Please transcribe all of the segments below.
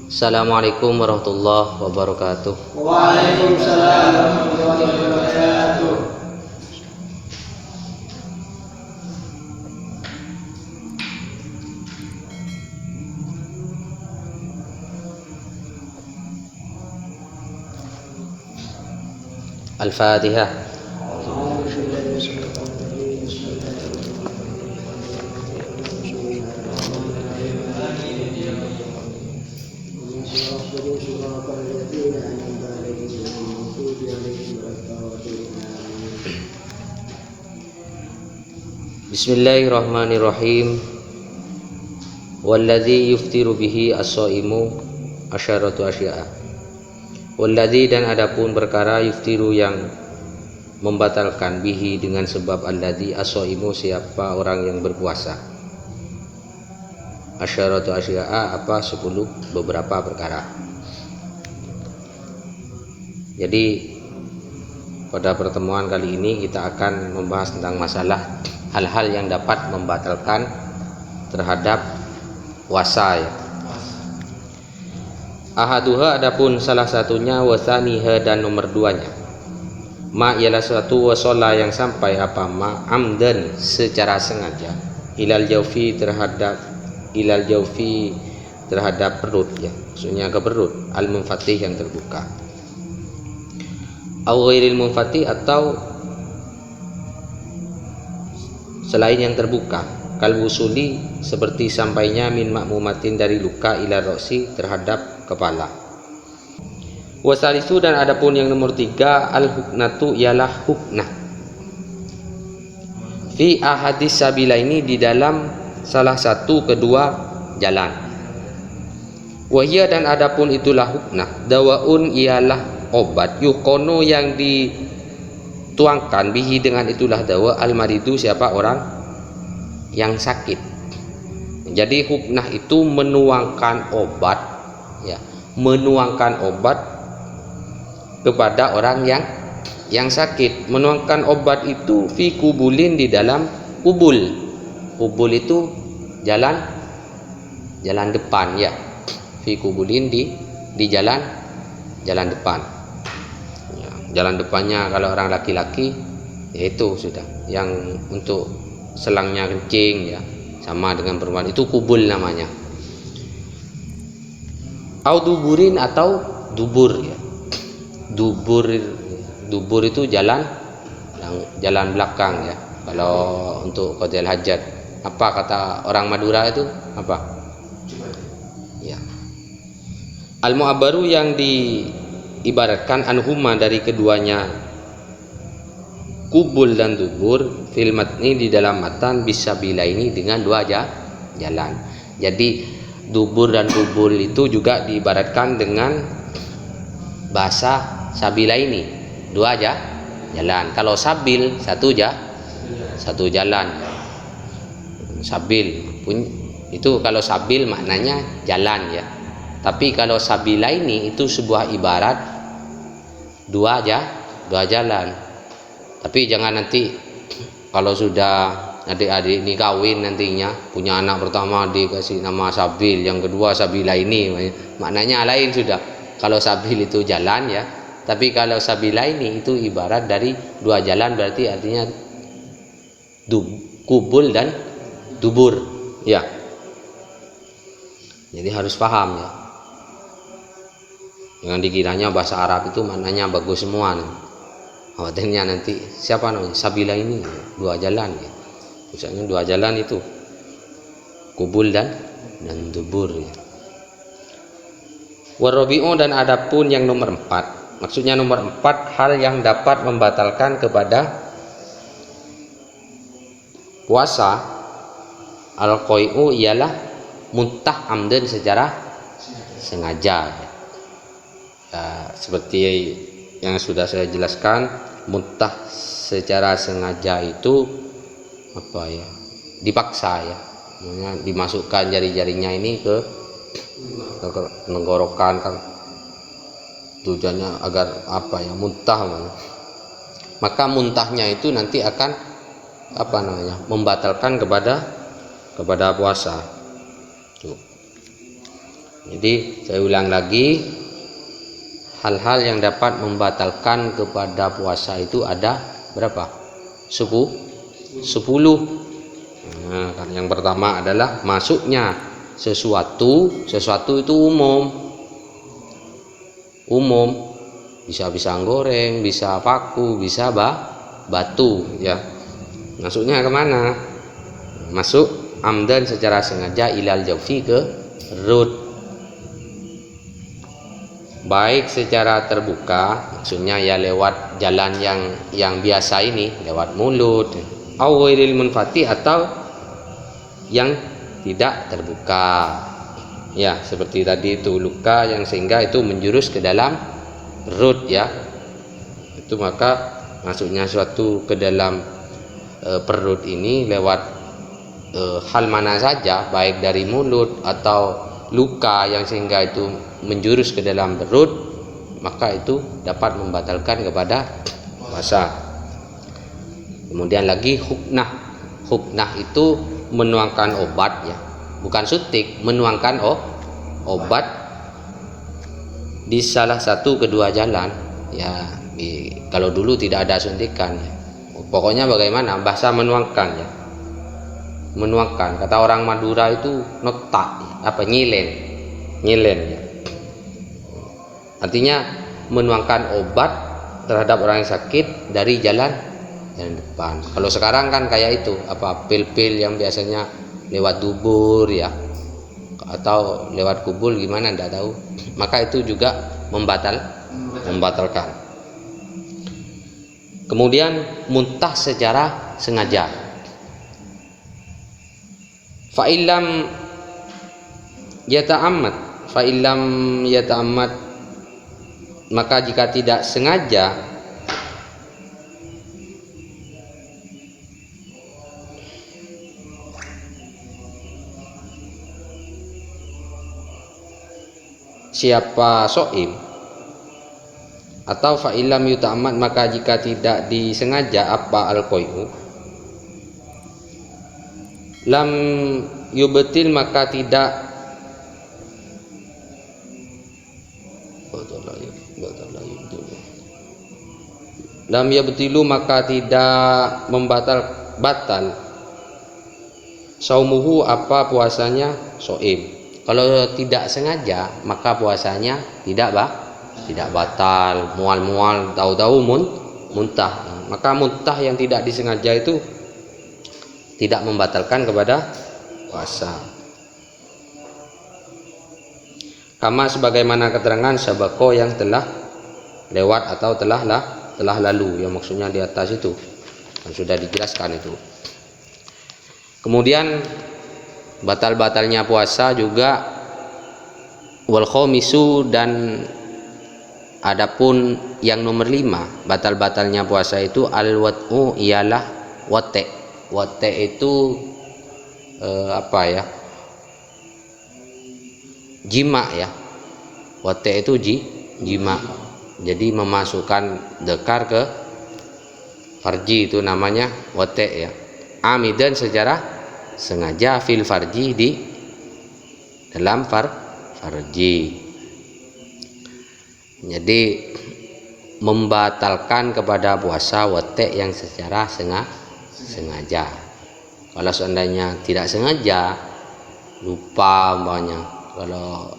Assalamualaikum warahmatullahi wabarakatuh. Waalaikumsalam warahmatullahi wabarakatuh. Al-Fatihah. Bismillahirrahmanirrahim. Walladzi yuftiru bihi as-shaimu asyaratu asya'a. Walladzi, dan adapun perkara yuftiru yang membatalkan bihi dengan sebab alladzi as-shaimu siapa orang yang berpuasa. Asyaratu asya'a apa 10 beberapa perkara. Jadi pada pertemuan kali ini kita akan membahas tentang masalah hal-hal yang dapat membatalkan terhadap puasa ya. Ahaduha, adapun salah satunya, wasaniha, dan nomor duanya, ma ialah suatu wasola yang sampai apa ma amdan secara sengaja ilal jaufi terhadap perut ya, maksudnya ke perut, al munfatih yang terbuka, au ghairil munfatih atau selain yang terbuka, kal wusuli seperti sampainya min makmumatin dari luka ila roksi terhadap kepala. Wasalisu, dan adapun yang nomor 3, al huknatu ialah huknah fi ahadis sabila ini di dalam salah satu kedua jalan. Wahia, dan adapun itulah huknah, dawaun ialah obat, yukono yang dituangkan, bihi dengan itulah dawa, al maridu siapa orang yang sakit. Jadi huknah itu menuangkan obat ya, menuangkan obat kepada orang yang sakit. Menuangkan obat itu fi kubulin di dalam kubul. Kubul itu jalan depan ya. Fi kubulin di jalan depan. Ya, jalan depannya kalau orang laki-laki yaitu sudah yang untuk selangnya kencing ya, sama dengan perempuan itu kubul namanya. Au duburin atau dubur ya. Dubur itu jalan belakang ya. Kalau untuk qadhil hajat, apa kata orang Madura itu apa? Ya. Al mu'abbaru yang diibaratkan anhuma dari keduanya, kubul dan dubur, fil matni di dalam matan, bisabila ini dengan dua jalan. Jadi dubur dan kubul itu juga diibaratkan dengan bahasa sabila ini dua jalan. Kalau sabil satu jalan. Sabil itu kalau sabil maknanya jalan ya. Tapi kalau sabila ini itu sebuah ibarat dua jalan. Tapi jangan nanti kalau sudah adik-adik ini kawin nantinya punya anak pertama dikasih nama Sabil, yang kedua Sabila ini, maknanya lain sudah. Kalau Sabil itu jalan ya, tapi kalau Sabila ini itu ibarat dari dua jalan, berarti artinya kubul dan dubur ya. Jadi harus paham ya. Jangan dikiranya bahasa Arab itu maknanya bagus semua nih. Khawatirnya nanti siapa namanya Sabila ini dua jalan ya. Misalnya dua jalan itu kubul dan dubur ya. Warabi'u, dan adapun yang nomor 4, maksudnya nomor 4 hal yang dapat membatalkan kepada puasa, al-qai'u ialah muntah amdan secara sengaja ya, seperti yang sudah saya jelaskan. Muntah secara sengaja itu apa ya, dipaksa ya, dimasukkan jari-jarinya ini ke tenggorokan kan, tujuannya agar apa ya, muntah. Maka muntahnya itu nanti akan apa namanya, membatalkan kepada puasa. Jadi saya ulang lagi, hal-hal yang dapat membatalkan kepada puasa itu ada berapa? 10. Nah, yang pertama adalah masuknya sesuatu itu umum, bisa pisang goreng, bisa paku, bisa batu ya. Masuknya kemana? Masuk amdan secara sengaja ilal jaufi ke perut, baik secara terbuka, maksudnya ya lewat jalan yang biasa ini, lewat mulut, awilil munfati, atau yang tidak terbuka ya, seperti tadi itu luka yang sehingga itu menjurus ke dalam perut ya, itu maka masuknya suatu ke dalam perut ini lewat hal mana saja, baik dari mulut atau luka yang sehingga itu menjurus ke dalam perut, maka itu dapat membatalkan kepada puasa. Kemudian lagi huknah itu menuangkan obat ya, bukan suntik, menuangkan obat di salah satu kedua jalan ya. Kalau dulu tidak ada suntikan ya. Pokoknya bagaimana bahasa menuangkan ya, menuangkan, kata orang Madura itu notak apa, nyilen ya. Artinya menuangkan obat terhadap orang yang sakit dari jalan depan. Kalau sekarang kan kayak itu apa, pil-pil yang biasanya lewat dubur ya, atau lewat kubul gimana enggak tahu, maka itu juga membatalkan. Kemudian muntah secara sengaja. Fa'ilam yata'ammad, maka jika tidak sengaja siapa so'im, atau fa'ilam yuta'ammad, maka jika tidak disengaja apa al-qai'u, lam yubtil, maka tidak lam yabtilu, maka tidak batal saumuhu, apa puasanya so'im. Kalau tidak sengaja maka puasanya tidak batal, mual tahu-tahu muntah. Maka muntah yang tidak disengaja itu tidak membatalkan kepada puasa. Kama sebagaimana keterangan sabako yang telah lewat atau telah lalu, yang maksudnya di atas itu kan sudah dijelaskan itu. Kemudian batal-batalnya puasa juga wal khamisu, dan adapun yang nomor 5 batal-batalnya puasa itu al wat'u, ialah wate itu apa ya, jima ya. Wate itu jima, jadi memasukkan dzakar ke farji, itu namanya wate ya. Amidan secara sengaja, fil farji, di dalam farji. Jadi membatalkan kepada puasa wate yang secara sengaja. Kalau seandainya tidak sengaja, lupa umpamanya, kalau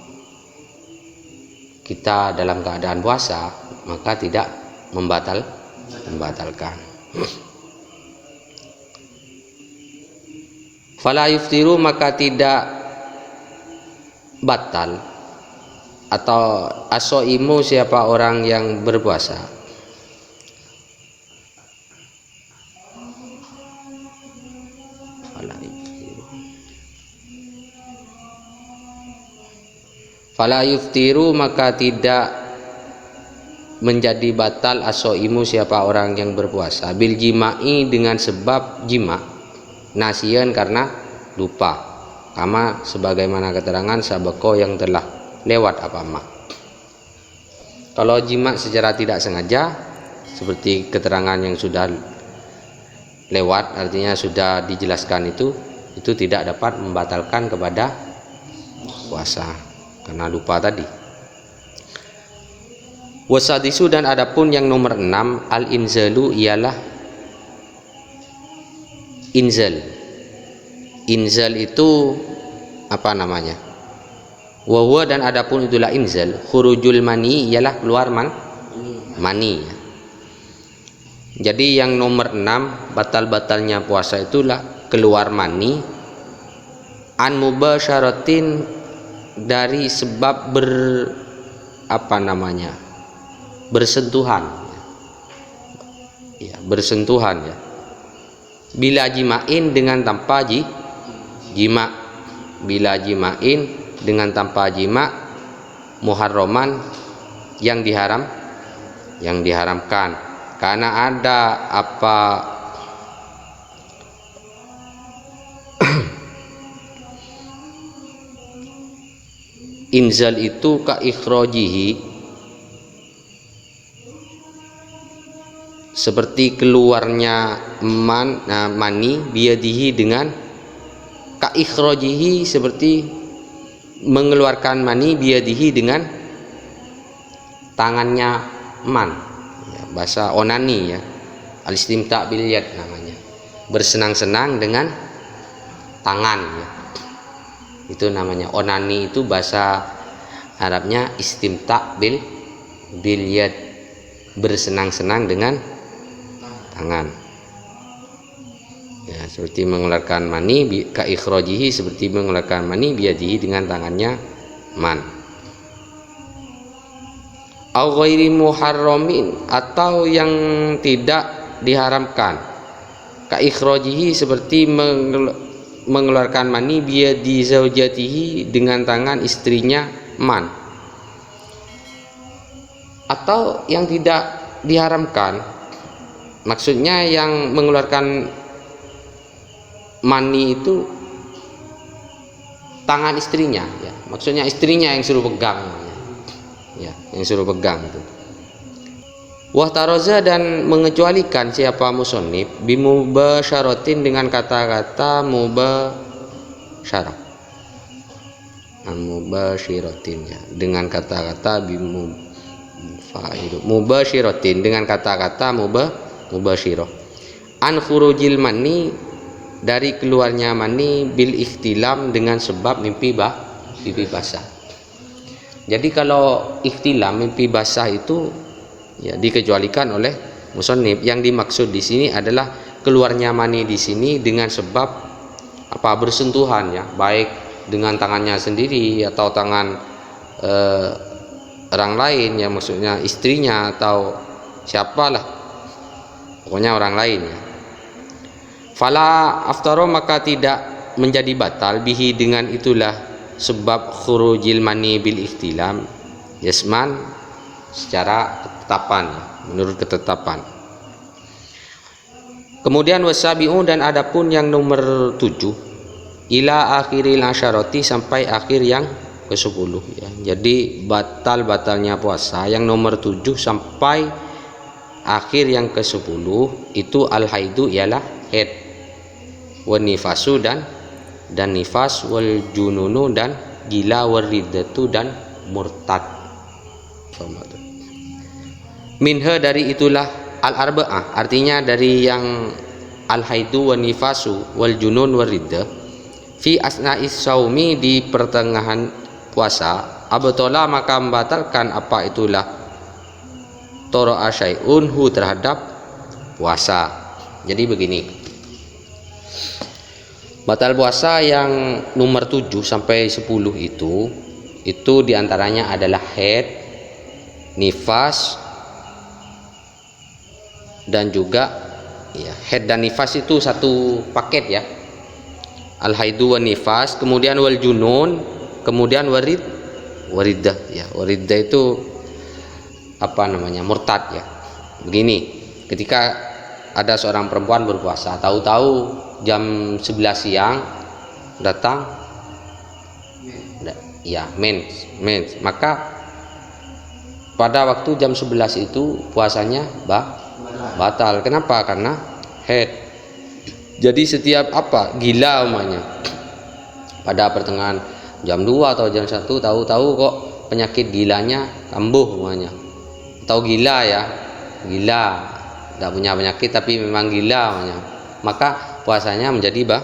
kita dalam keadaan puasa, maka tidak membatalkan. Fala yuftiru, maka tidak batal atau asoimu, siapa orang yang berpuasa. Fala yuftiru, maka tidak menjadi batal asoimu, siapa orang yang berpuasa, bil jima'i, dengan sebab jima, nasian, karena lupa, kama sebagaimana keterangan sabako yang telah lewat apa mak. Kalau jima secara tidak sengaja, seperti keterangan yang sudah lewat, artinya sudah dijelaskan, itu tidak dapat membatalkan kepada puasa. karena lupa tadi. Wasadisu dan adapun yang nomor 6 al-inzalu ialah inzal. Inzal itu apa namanya? Wa huwa dan adapun itulah inzal khurujul mani ialah keluar mani. Jadi yang nomor 6 batal-batalnya puasa itulah keluar mani an mubasyaratin dari sebab bersentuhan ya, bila jimain dengan tanpa jima, bila jimain dengan tanpa jima muharraman yang diharamkan, karena ada apa inzal itu ka ikhrajihi seperti keluarnya mani biadihi dengan ka ikhrajihi seperti mengeluarkan mani biadihi dengan tangannya man ya, bahasa onani ya, al-istimta' bil yad namanya, bersenang-senang dengan tangan ya. Itu namanya onani, itu bahasa Arabnya istimta' bil yad, bersenang-senang dengan tangan ya, seperti mengeluarkan mani ka ikhrajihi seperti mengeluarkan mani biadihi dengan tangannya man. Au ghairi muharramin atau yang tidak diharamkan, ka ikhrajihi seperti mengeluarkan mani biadi zaujatihi dengan tangan istrinya man. Atau yang tidak diharamkan maksudnya yang mengeluarkan mani itu tangan istrinya ya, maksudnya istrinya yang suruh pegang ya, yang suruh pegang itu. Wahtaraza dan mengecualikan siapa musannif bimubasyaratin dengan kata-kata mubasyarah, mubasyiratin ya, dengan kata-kata mubasyiratin dengan kata-kata mubasyirah an khurujil mani dari keluarnya mani bil ikhtilam dengan sebab mimpi basah. Jadi kalau ikhtilam mimpi basah itu ya dikecualikan oleh musannif. Yang dimaksud di sini adalah keluarnya mani di sini dengan sebab apa, bersentuhan ya, baik dengan tangannya sendiri atau tangan orang lain ya, maksudnya istrinya atau siapalah, pokoknya orang lain ya. Fala aftaro maka tidak menjadi batal bihi dengan itulah sebab khurujil mani bil ikhtilam yasman secara ketetapan ya, menurut ketetapan. Kemudian wasabi'u dan adapun yang nomor 7 ila akhiril asyarati sampai akhir yang ke-10 ya. Jadi batalnya puasa yang nomor 7 sampai akhir yang ke-10 itu al-haidu ialah haid, wan nifasu dan nifas, wal jununu dan gila, wal riddatu dan murtad. Minha dari itulah al-arba'ah, artinya dari yang al-haidu wan nifasu wal junun wal riddah fi asna'is saumi di pertengahan puasa, abtola maka membatalkan apa itulah toro'a syai'un hu terhadap puasa. Jadi begini, batal puasa yang nomor 7 sampai 10 itu diantaranya adalah haid, nifas, dan juga ya, haid dan nifas itu satu paket ya, al haidu wan nifas, kemudian wal junun, kemudian wariddah ya. Wariddah itu apa namanya, murtad ya. Begini, ketika ada seorang perempuan berpuasa, tahu-tahu jam 11 siang datang ya mens, maka pada waktu jam 11 itu puasanya batal. Kenapa? Karena haid. Jadi setiap apa, gila umumnya pada pertengahan jam 2 atau jam 1 tahu-tahu kok penyakit gilanya kambuh semuanya. Atau gila ya, gila, tidak punya penyakit tapi memang gila namanya. Maka puasanya menjadi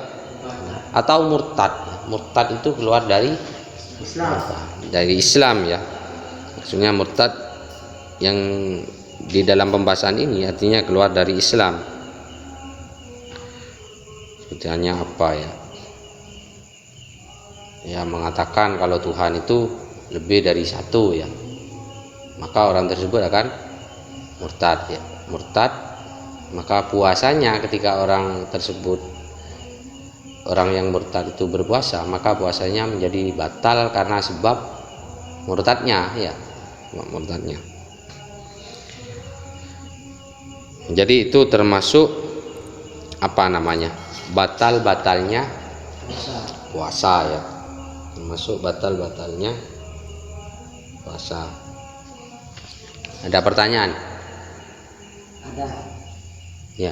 atau murtad. Murtad itu keluar dari Islam ya. Maksudnya murtad yang di dalam pembahasan ini artinya keluar dari Islam. Sebenarnya apa ya? Ya mengatakan kalau Tuhan itu lebih dari satu ya. Maka orang tersebut akan murtad ya. Murtad, maka puasanya ketika orang tersebut, orang yang murtad itu berpuasa, maka puasanya menjadi batal karena sebab murtadnya ya, murtadnya. Jadi itu termasuk apa namanya, batalnya puasa ya, termasuk batalnya puasa. Ada pertanyaan? Ada. Ya.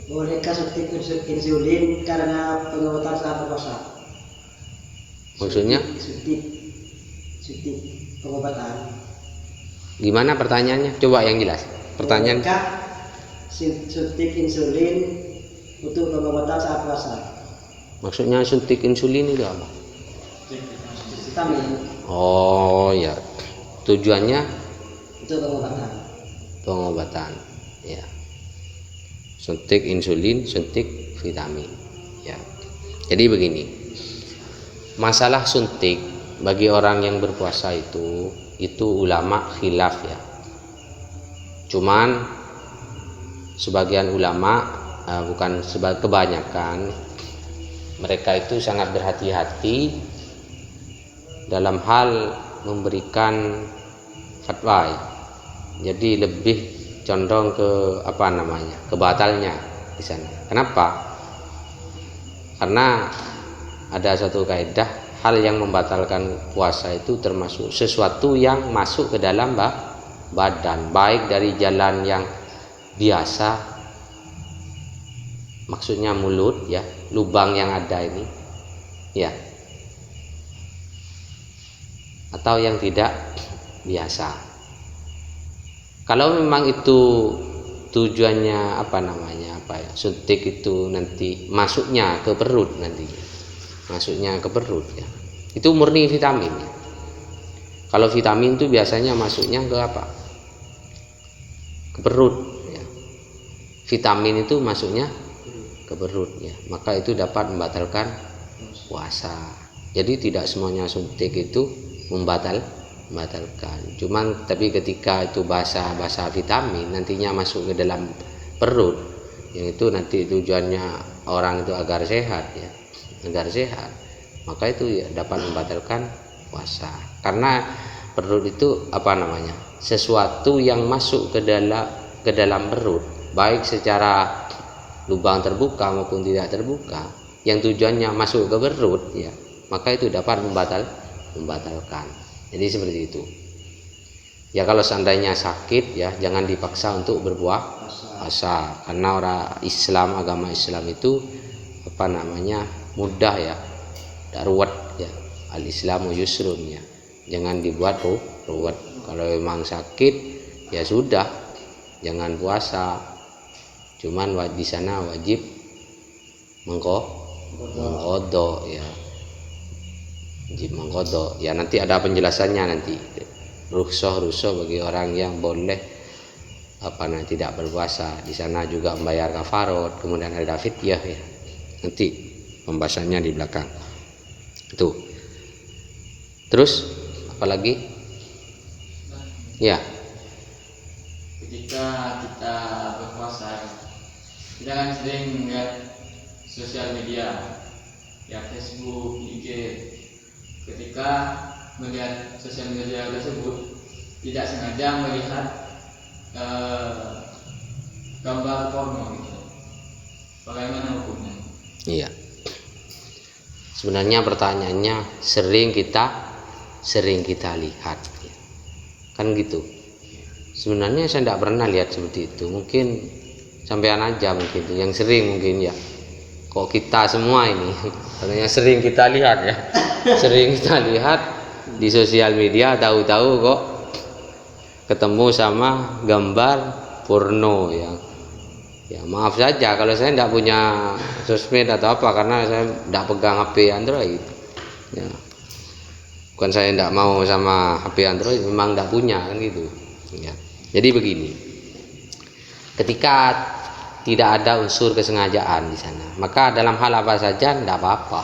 Bolehkah suntik insulin karena pengobatan saat puasa? Maksudnya? Suntik pengobatan. Gimana pertanyaannya? Coba yang jelas. Pertanyaan. Bolehkah suntik insulin untuk pengobatan saat puasa? Maksudnya suntik insulin itu apa? Vitamin. Oh ya. Tujuannya Untuk pengobatan. Ya. Suntik insulin, suntik vitamin. Ya. Jadi begini. Masalah suntik bagi orang yang berpuasa itu ulama khilaf ya. Cuman sebagian ulama bukan kebanyakan, mereka itu sangat berhati-hati dalam hal memberikan fatwa. Jadi lebih condong ke apa namanya, ke batalnya di sana. Kenapa? Karena ada satu kaidah, hal yang membatalkan puasa itu termasuk sesuatu yang masuk ke dalam badan, baik dari jalan yang biasa, maksudnya mulut ya, lubang yang ada ini ya, atau yang tidak biasa. Kalau memang itu tujuannya apa namanya, apa ya, suntik itu nanti masuknya ke perut, masuknya ke perut ya, itu murni vitamin ya. Kalau vitamin itu biasanya masuknya ke apa, ke perut ya. Vitamin itu masuknya ke perut ya, maka itu dapat membatalkan puasa. Jadi tidak semuanya suntik itu membatalkan. Cuman tapi ketika itu bahasa vitamin nantinya masuk ke dalam perut, yang itu nanti tujuannya orang itu agar sehat ya, agar sehat, maka itu ya dapat membatalkan puasa. Karena perut itu apa namanya, sesuatu yang masuk ke dalam perut, baik secara lubang terbuka maupun tidak terbuka, yang tujuannya masuk ke perut ya, maka itu dapat membatalkan. Jadi seperti itu ya. Kalau seandainya sakit ya, jangan dipaksa untuk berpuasa, karena orang Islam, agama Islam itu apa namanya, mudah ya, darurat ya, al-Islamu yusrun ya, jangan dibuat ruwet. Kalau memang sakit ya sudah, jangan puasa, cuman di sana wajib mengqadha ya, wajib mengqadha ya. Nanti ada penjelasannya, nanti rukhsah bagi orang yang boleh apa namanya tidak berpuasa. Di sana juga membayar kafarat, kemudian ada fidyah ya. Nanti pembahasannya di belakang itu. Terus apalagi ya, ketika kita berpuasa kita kan sering melihat sosial media ya, Facebook, IG. Ketika melihat sosial media tersebut tidak sengaja melihat gambar porno gitu, bagaimana hukumnya? Iya. Sebenarnya pertanyaannya sering kita lihat ya. Kan gitu. Sebenarnya saya tidak pernah lihat seperti itu. Mungkin sampean aja mungkin yang sering mungkin ya. Kok kita semua ini yang sering kita lihat ya. Sering kita lihat di sosial media, tahu-tahu kok ketemu sama gambar porno ya. Ya maaf saja kalau saya tidak punya sosmed atau apa, karena saya tidak pegang HP Android ya. Bukan saya tidak mau sama HP Android, memang tidak punya kan gitu ya. Jadi begini, ketika tidak ada unsur kesengajaan di sana, maka dalam hal apa saja tidak apa-apa.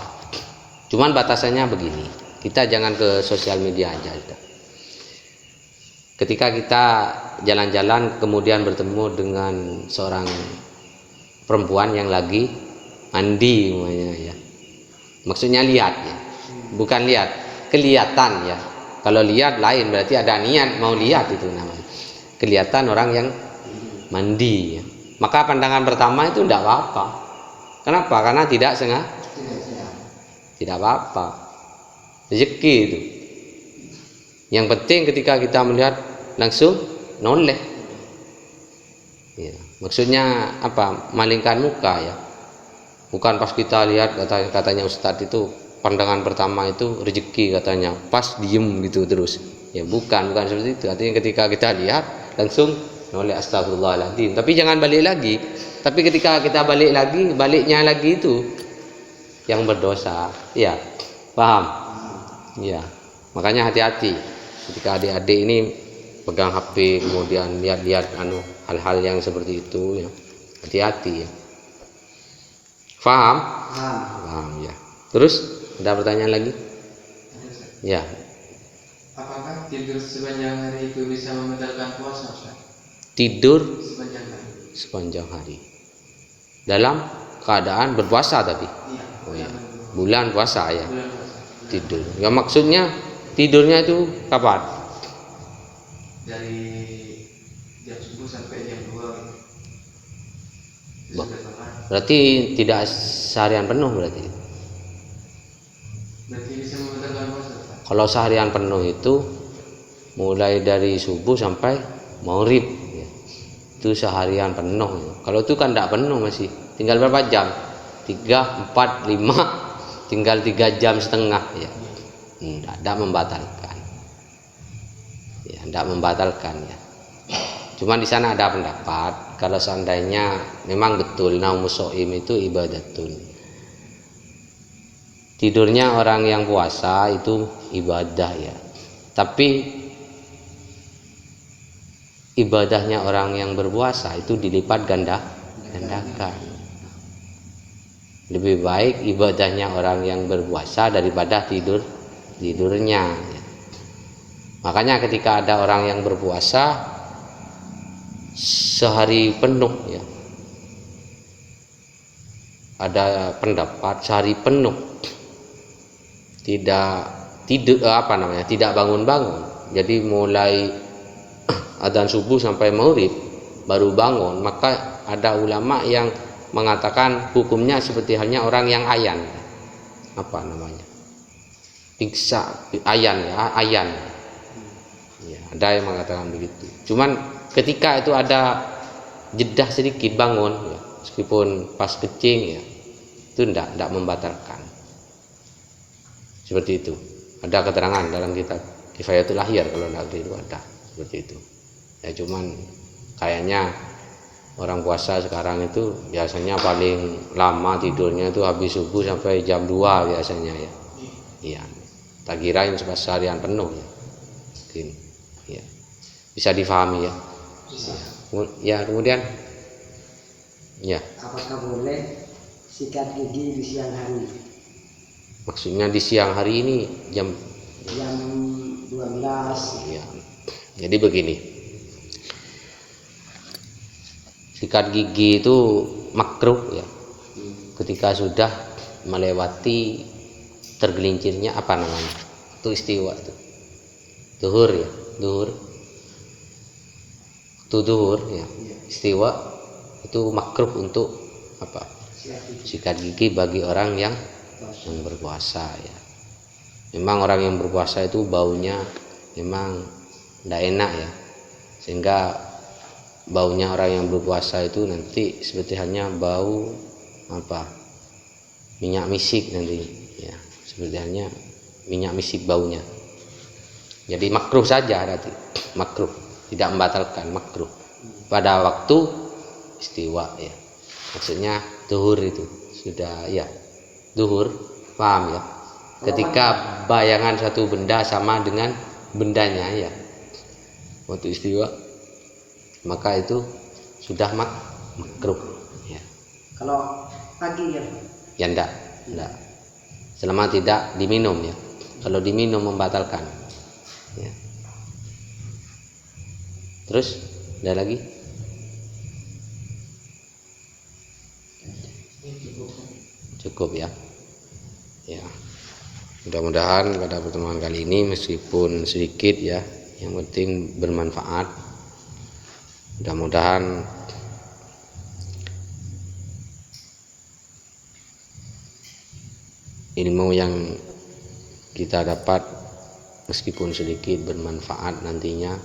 Cuman batasannya begini, kita jangan ke sosial media aja. Ketika kita jalan-jalan kemudian bertemu dengan seorang perempuan yang lagi mandi ya. Maksudnya lihat ya, bukan lihat, kelihatan ya. Kalau lihat lain, berarti ada niat mau lihat, itu namanya kelihatan orang yang mandi ya. Maka pandangan pertama itu tidak apa-apa. Kenapa? Karena tidak sengaja. Tidak apa-apa. Rezeki itu. Yang penting ketika kita melihat langsung noleh. Ya, maksudnya apa? Malingkan muka ya. Bukan pas kita lihat katanya Ustadz itu pandangan pertama itu rezeki katanya, pas diem gitu terus. Ya bukan seperti itu. Artinya ketika kita lihat langsung noleh, astagfirullahaladzim. Tapi jangan balik lagi. Tapi ketika kita balik lagi, baliknya lagi itu yang berdosa. Ya, paham? Ya, makanya hati-hati ketika adik-adik ini pegang HP kemudian lihat-lihat hal-hal yang seperti itu ya. Hati-hati ya. Paham? Paham ya. Terus ada pertanyaan lagi? Ya. Apakah tidur sepanjang hari itu bisa membatalkan puasa, Ustaz? Tidur Sepanjang hari. Sepanjang hari. Dalam keadaan berpuasa tapi. Iya. Oh ya. Bulan puasa ya. Bulan puasa. Tidur. Ya maksudnya tidurnya itu kapan? Dari jam subuh sampai jam 2 gitu. Berarti tidak seharian penuh berarti. Berarti bisa membatalkan puasa, Ustaz? Kalau seharian penuh itu mulai dari subuh sampai maghrib ya. Itu seharian penuh ya. Kalau itu kan tidak penuh, masih tinggal berapa jam? 3, 4, 5, tinggal 3 jam setengah ya. Tidak membatalkan ya, tidak membatalkan ya. Cuman di sana ada pendapat kalau seandainya memang betul naumus shaim itu ibadatun, tidurnya orang yang puasa itu ibadah ya, tapi ibadahnya orang yang berpuasa itu dilipat gandakan. Lebih baik ibadahnya orang yang berpuasa daripada tidurnya ya. Makanya ketika ada orang yang berpuasa sehari penuh ya, ada pendapat sehari penuh tidak bangun-bangun. Jadi mulai adzan subuh sampai maghrib baru bangun, maka ada ulama yang mengatakan hukumnya seperti halnya orang yang ayan. Apa namanya? Piksa ayan ya. Ya, ada yang mengatakan begitu. Cuman ketika itu ada jeda sedikit bangun ya, meskipun pas kencing ya, itu tidak membatalkan. Seperti itu. Ada keterangan dalam kitab Kifayatul Ahyar kalau negeri itu ada seperti itu. Ya cuman kayaknya orang puasa sekarang itu biasanya paling lama tidurnya itu habis subuh sampai jam 2 biasanya ya. Iya. Tak kirain seharian penuh ya. Mungkin ya. Bisa difahami ya. Ya, kemudian ya. Apakah boleh sikat gigi di siang hari? Maksudnya di siang hari ini jam 12. Ya. Jadi begini. Sikat gigi itu makruh ya. Ketika sudah melewati tergelincirnya apa namanya? Itu istiwa itu. Duhur ya, duhur. Itu duhur ya. Istiwa itu makruh untuk apa? Sikat gigi bagi orang yang berpuasa ya. Memang orang yang berpuasa itu baunya memang tidak enak ya, sehingga baunya orang yang berpuasa itu nanti seperti hanya bau apa, minyak misik nanti ya, seperti hanya minyak misik baunya. Jadi makruh saja berarti, makruh, tidak membatalkan, makruh pada waktu istiwa ya, maksudnya duhur itu sudah ya, duhur, paham ya, ketika bayangan satu benda sama dengan bendanya ya, waktu istiwa, maka itu sudah makruh ya. Kalau pagi ya? Ya enggak. Selama tidak diminum ya. Kalau diminum membatalkan. Ya. Terus ada lagi? Cukup ya. Ya. Mudah-mudahan pada pertemuan kali ini meskipun sedikit ya, yang penting bermanfaat. Mudah-mudahan ilmu yang kita dapat meskipun sedikit bermanfaat nantinya,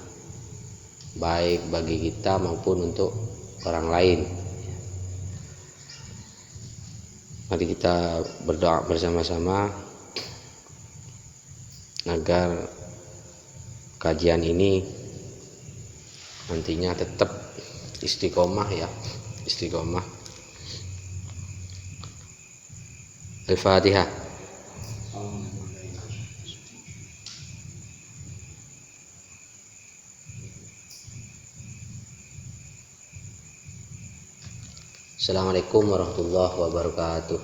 baik bagi kita maupun untuk orang lain. Mari kita berdoa bersama-sama agar kajian ini nantinya tetap istiqomah ya, istiqomah. Al-Fatihah. Assalamualaikum warahmatullahi wabarakatuh.